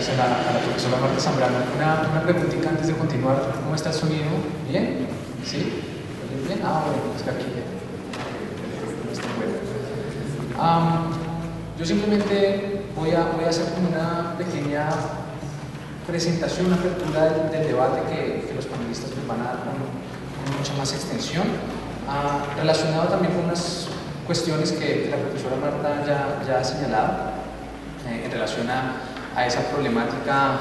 gracias a la profesora Marta Zambrano. Una preguntita antes de continuar. ¿Cómo está el sonido? ¿Bien? ¿Sí? ¿Bien? Bueno, es que aquí no está bueno. Yo simplemente voy a hacer como una pequeña presentación, una apertura del debate que los panelistas nos van a dar con mucha más extensión, relacionado también con unas cuestiones que la profesora Marta ya ha señalado en relación a esa problemática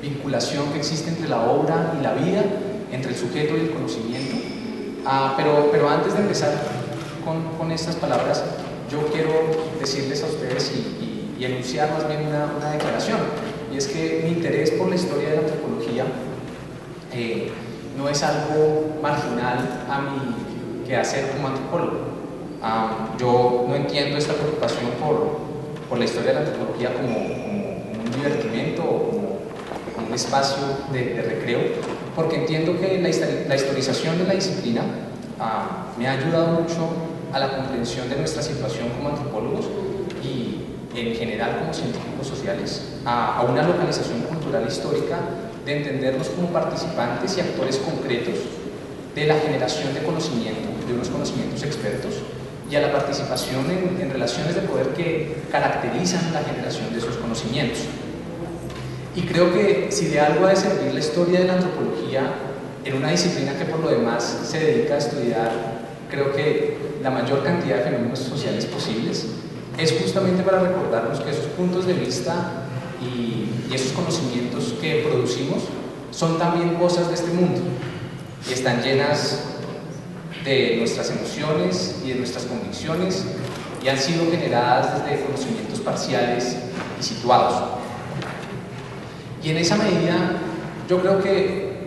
vinculación que existe entre la obra y la vida, entre el sujeto y el conocimiento. Pero antes de empezar con estas palabras, yo quiero decirles a ustedes y enunciar más bien una declaración, y es que mi interés por la historia de la antropología no es algo marginal a mi quehacer como antropólogo. Yo no entiendo esta preocupación por la historia de la antropología como un divertimento o como un espacio de recreo, porque entiendo que la historización de la disciplina me ha ayudado mucho a la comprensión de nuestra situación como antropólogos y en general como científicos sociales, a una localización cultural histórica de entendernos como participantes y actores concretos de la generación de conocimiento, de unos conocimientos expertos, y a la participación en relaciones de poder que caracterizan la generación de esos conocimientos. Y creo que si de algo ha de servir la historia de la antropología en una disciplina que por lo demás se dedica a estudiar, creo que la mayor cantidad de fenómenos sociales posibles, es justamente para recordarnos que esos puntos de vista y esos conocimientos que producimos son también cosas de este mundo y están llenas de nuestras emociones y de nuestras convicciones y han sido generadas desde conocimientos parciales y situados. Y en esa medida, yo creo que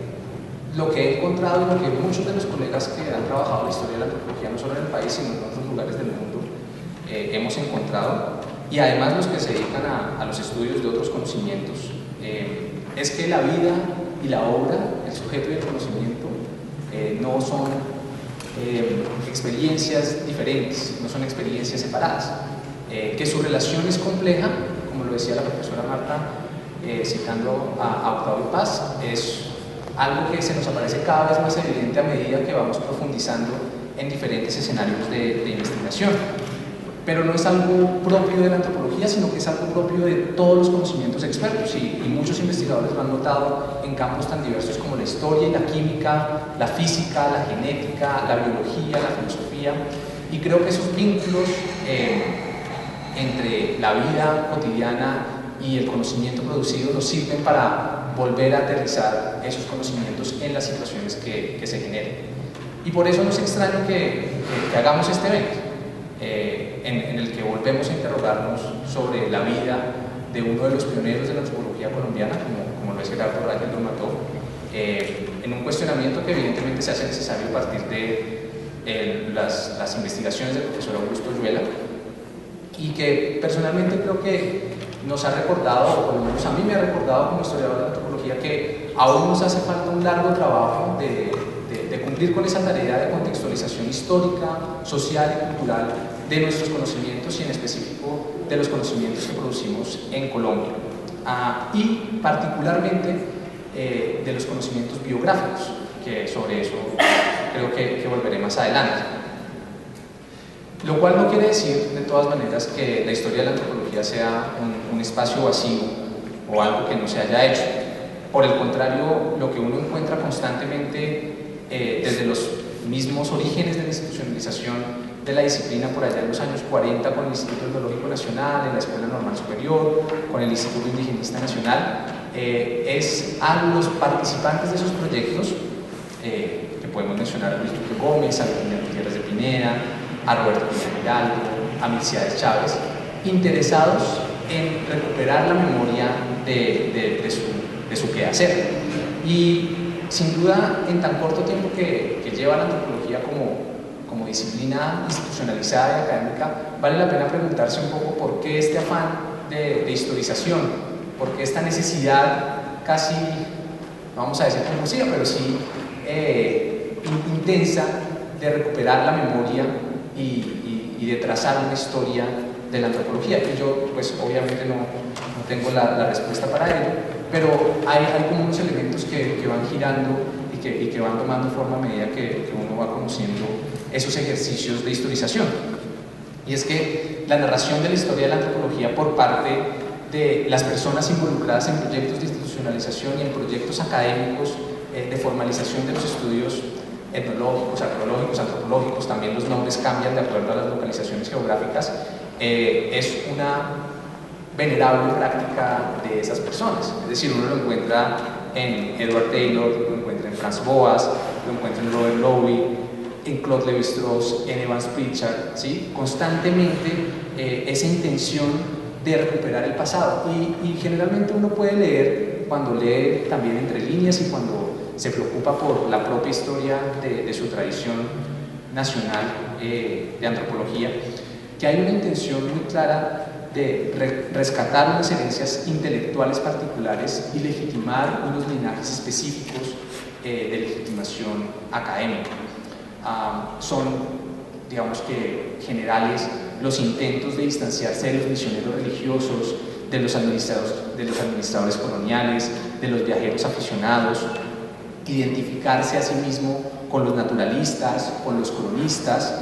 lo que he encontrado y lo que muchos de los colegas que han trabajado en la historia de la antropología, no solo en el país, sino en otros lugares del mundo, hemos encontrado, y además los que se dedican a los estudios de otros conocimientos, es que la vida y la obra, el sujeto y el conocimiento, no son experiencias diferentes, no son experiencias separadas, que su relación es compleja, como lo decía la profesora Marta, citando a Octavio Paz, es algo que se nos aparece cada vez más evidente a medida que vamos profundizando en diferentes escenarios de investigación. Pero no es algo propio de la antropología, sino que es algo propio de todos los conocimientos expertos, y muchos investigadores lo han notado en campos tan diversos como la historia y la química, la física, la genética, la biología, la filosofía, y creo que esos vínculos entre la vida cotidiana y el conocimiento producido nos sirven para volver a aterrizar esos conocimientos en las situaciones que se generen. Y por eso no es extraño que hagamos este evento, en el que volvemos a interrogarnos sobre la vida de uno de los pioneros de la antropología colombiana, como lo es Gerardo Rangel Dormató, en un cuestionamiento que evidentemente se hace necesario a partir de las investigaciones del profesor Augusto Oyuela, y que personalmente creo que nos ha recordado, o por lo menos a mí me ha recordado como historiador de la antropología, que aún nos hace falta un largo trabajo de cumplir con esa tarea de contextualización histórica, social y cultural de nuestros conocimientos, y en específico de los conocimientos que producimos en Colombia, y particularmente de los conocimientos biográficos, que sobre eso creo que volveré más adelante. Lo cual no quiere decir, de todas maneras, que la historia de la antropología sea un espacio vacío o algo que no se haya hecho. Por el contrario, lo que uno encuentra constantemente desde los mismos orígenes de la institucionalización de la disciplina por allá en los años 40 con el Instituto Etnológico Nacional, en la Escuela Normal Superior, con el Instituto Indigenista Nacional, es a los participantes de esos proyectos, que podemos mencionar a Luis Duque Gómez, a Virginia Gutiérrez de Pineda, a Roberto Pineda Giraldo, a Milciades Chávez, interesados en recuperar la memoria de su quehacer. Y sin duda, en tan corto tiempo que lleva la antropología como disciplina institucionalizada y académica, vale la pena preguntarse un poco por qué este afán de historización, por qué esta necesidad casi, no vamos a decir compulsiva, pero sí intensa de recuperar la memoria y de trazar una historia de la antropología, que yo pues obviamente no tengo la respuesta para ello, pero hay como unos elementos que van girando y que van tomando forma a medida que uno va conociendo esos ejercicios de historización. Y es que la narración de la historia de la antropología por parte de las personas involucradas en proyectos de institucionalización y en proyectos académicos de formalización de los estudios etnológicos, arqueológicos, antropológicos, también los nombres cambian de acuerdo a las localizaciones geográficas, es una venerable práctica de esas personas. Es decir, uno lo encuentra en Edward Taylor, lo encuentra en Franz Boas, lo encuentra en Robert Lowy, en Claude Lévi-Strauss, en Evans Pritchard, ¿sí? Constantemente esa intención de recuperar el pasado y generalmente uno puede leer, cuando lee también entre líneas y cuando se preocupa por la propia historia de su tradición nacional de antropología, que hay una intención muy clara de rescatar unas herencias intelectuales particulares y legitimar unos linajes específicos de legitimación académica. Son, digamos que, generales los intentos de distanciarse de los misioneros religiosos, de los administradores coloniales, de los viajeros aficionados, identificarse a sí mismo con los naturalistas, con los cronistas,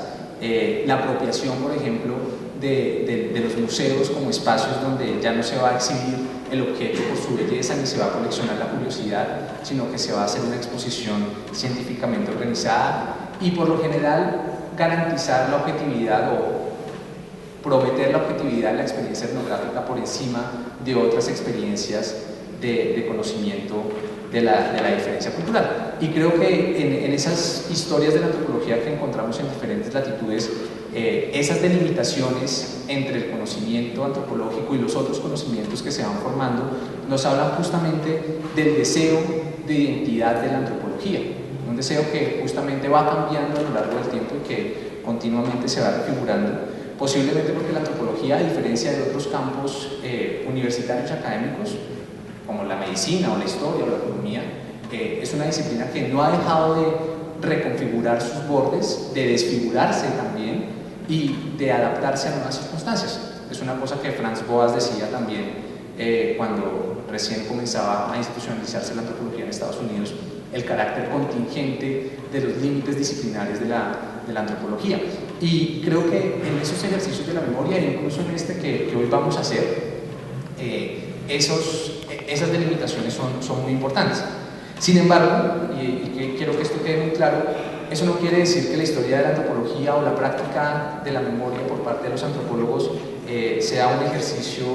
la apropiación, por ejemplo, de los museos como espacios donde ya no se va a exhibir el objeto por su belleza ni se va a coleccionar la curiosidad, sino que se va a hacer una exposición científicamente organizada y por lo general garantizar la objetividad o prometer la objetividad de la experiencia etnográfica por encima de otras experiencias de conocimiento de la diferencia cultural. Y creo que en esas historias de la antropología que encontramos en diferentes latitudes, esas delimitaciones entre el conocimiento antropológico y los otros conocimientos que se van formando nos hablan justamente del deseo de identidad de la antropología, un deseo que justamente va cambiando a lo largo del tiempo y que continuamente se va refigurando, posiblemente porque la antropología, a diferencia de otros campos universitarios y académicos como la medicina o la historia o la economía, es una disciplina que no ha dejado de reconfigurar sus bordes, de desfigurarse también y de adaptarse a nuevas circunstancias. Es una cosa que Franz Boas decía también cuando recién comenzaba a institucionalizarse la antropología en Estados Unidos, el carácter contingente de los límites disciplinares de la antropología. Y creo que en esos ejercicios de la memoria, e incluso en este que hoy vamos a hacer, esas delimitaciones son muy importantes. Sin embargo, y quiero que esto quede muy claro, eso no quiere decir que la historia de la antropología o la práctica de la memoria por parte de los antropólogos sea un ejercicio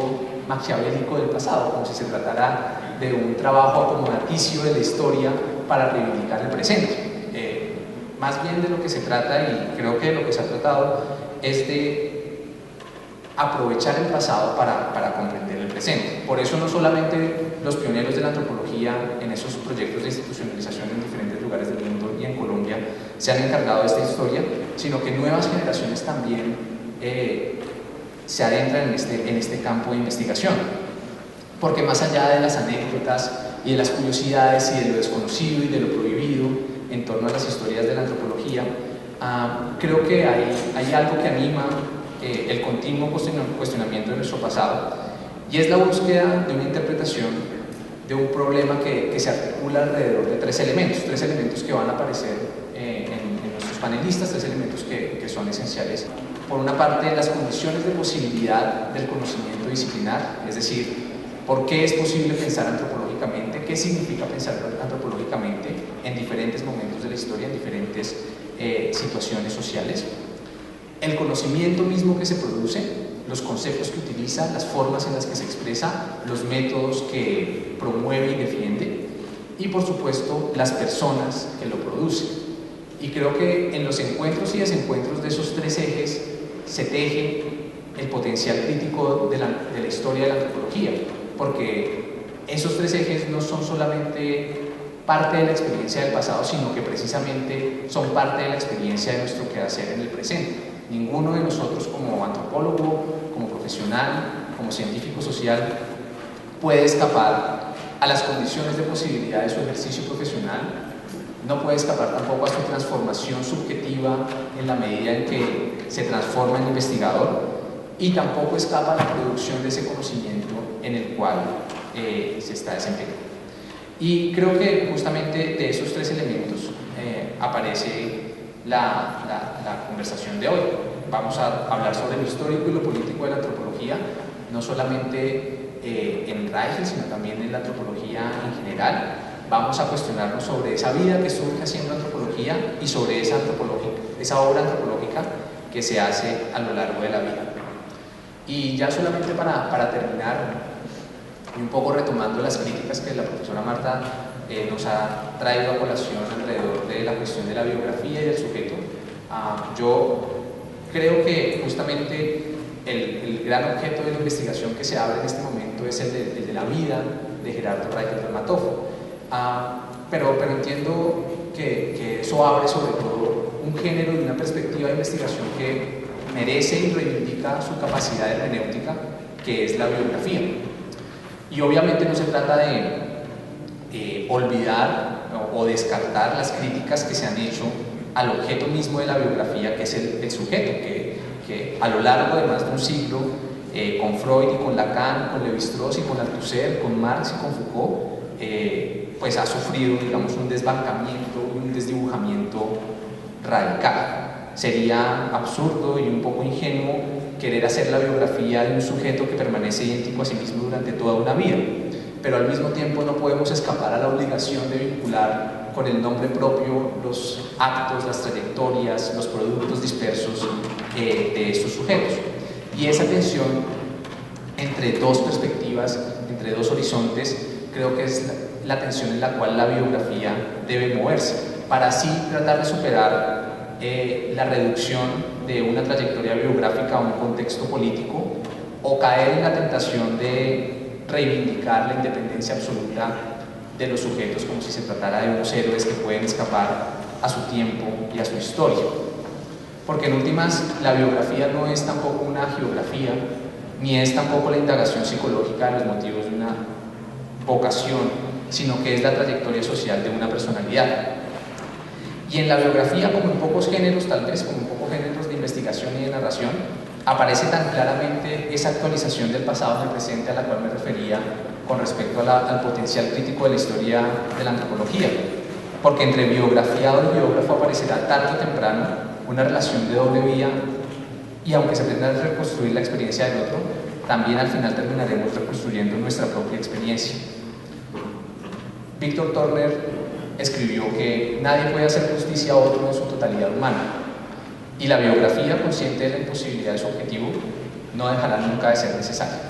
maquiavélico del pasado, como si se tratara de un trabajo acomodaticio de la historia para reivindicar el presente. Más bien de lo que se trata, y creo que de lo que se ha tratado, es de aprovechar el pasado para comprender el presente. Por eso no solamente los pioneros de la antropología en esos proyectos de institucionalización en diferentes lugares del mundo y en Colombia se han encargado de esta historia, sino que nuevas generaciones también se adentran en este campo de investigación. Porque más allá de las anécdotas y de las curiosidades y de lo desconocido y de lo prohibido en torno a las historias de la antropología, creo que hay algo que anima el continuo cuestionamiento de nuestro pasado, y es la búsqueda de una interpretación de un problema que se articula alrededor de tres elementos que van a aparecer en nuestros panelistas, tres elementos que son esenciales. Por una parte, las condiciones de posibilidad del conocimiento disciplinar, es decir, ¿por qué es posible pensar antropológicamente? ¿Qué significa pensar antropológicamente en diferentes momentos de la historia, en diferentes situaciones sociales? El conocimiento mismo que se produce, los conceptos que utiliza, las formas en las que se expresa, los métodos que promueve y defiende, y por supuesto las personas que lo producen. Y creo que en los encuentros y desencuentros de esos tres ejes se teje el potencial crítico de la historia de la antropología, porque esos tres ejes no son solamente parte de la experiencia del pasado, sino que precisamente son parte de la experiencia de nuestro quehacer en el presente. Ninguno de nosotros como antropólogo, como profesional, como científico social, puede escapar a las condiciones de posibilidad de su ejercicio profesional, no puede escapar tampoco a su transformación subjetiva en la medida en que se transforma en investigador, y tampoco escapa la producción de ese conocimiento en el cual se está desempeñando. Y creo que justamente de esos tres elementos aparece la conversación de hoy. Vamos a hablar sobre lo histórico y lo político de la antropología, no solamente en Reichel, sino también en la antropología en general. Vamos a cuestionarnos sobre esa vida que surge haciendo antropología y sobre esa obra antropológica que se hace a lo largo de la vida. Y ya solamente para terminar, y un poco retomando las críticas que la profesora Marta nos ha traído a colación alrededor de la cuestión de la biografía y del sujeto, yo creo que justamente el gran objeto de la investigación que se abre en este momento es el de la vida de Gerardo Reichel Ramatov. Pero entiendo que eso abre sobre todo un género y una perspectiva de investigación que merece y reivindica su capacidad hermenéutica, que es la biografía. Y obviamente no se trata de olvidar o descartar las críticas que se han hecho al objeto mismo de la biografía, que es el sujeto, que a lo largo de más de un siglo, con Freud y con Lacan, con Lévi-Strauss y con Althusser, con Marx y con Foucault, pues ha sufrido, digamos, un desbancamiento y un desdibujamiento radical. Sería absurdo y un poco ingenuo querer hacer la biografía de un sujeto que permanece idéntico a sí mismo durante toda una vida, pero al mismo tiempo no podemos escapar a la obligación de vincular con el nombre propio los actos, las trayectorias, los productos dispersos de estos sujetos. Y esa tensión entre dos perspectivas, entre dos horizontes, creo que es la tensión en la cual la biografía debe moverse, para así tratar de superar la reducción de una trayectoria biográfica a un contexto político, o caer en la tentación de reivindicar la independencia absoluta de los sujetos como si se tratara de unos héroes que pueden escapar a su tiempo y a su historia. Porque en últimas, la biografía no es tampoco una geografía, ni es tampoco la indagación psicológica de los motivos de una vocación, sino que es la trayectoria social de una personalidad. Y en la biografía, como en pocos géneros, tal vez, como en pocos géneros de investigación y de narración, aparece tan claramente esa actualización del pasado en el presente a la cual me refería con respecto al potencial crítico de la historia de la antropología. Porque entre biografiado y biógrafo aparecerá tarde o temprano una relación de doble vía, y aunque se pretenda reconstruir la experiencia del otro, también al final terminaremos reconstruyendo nuestra propia experiencia. Víctor Turner escribió que nadie puede hacer justicia a otro en su totalidad humana, y la biografía, consciente de la imposibilidad de su objetivo, no dejará nunca de ser necesaria.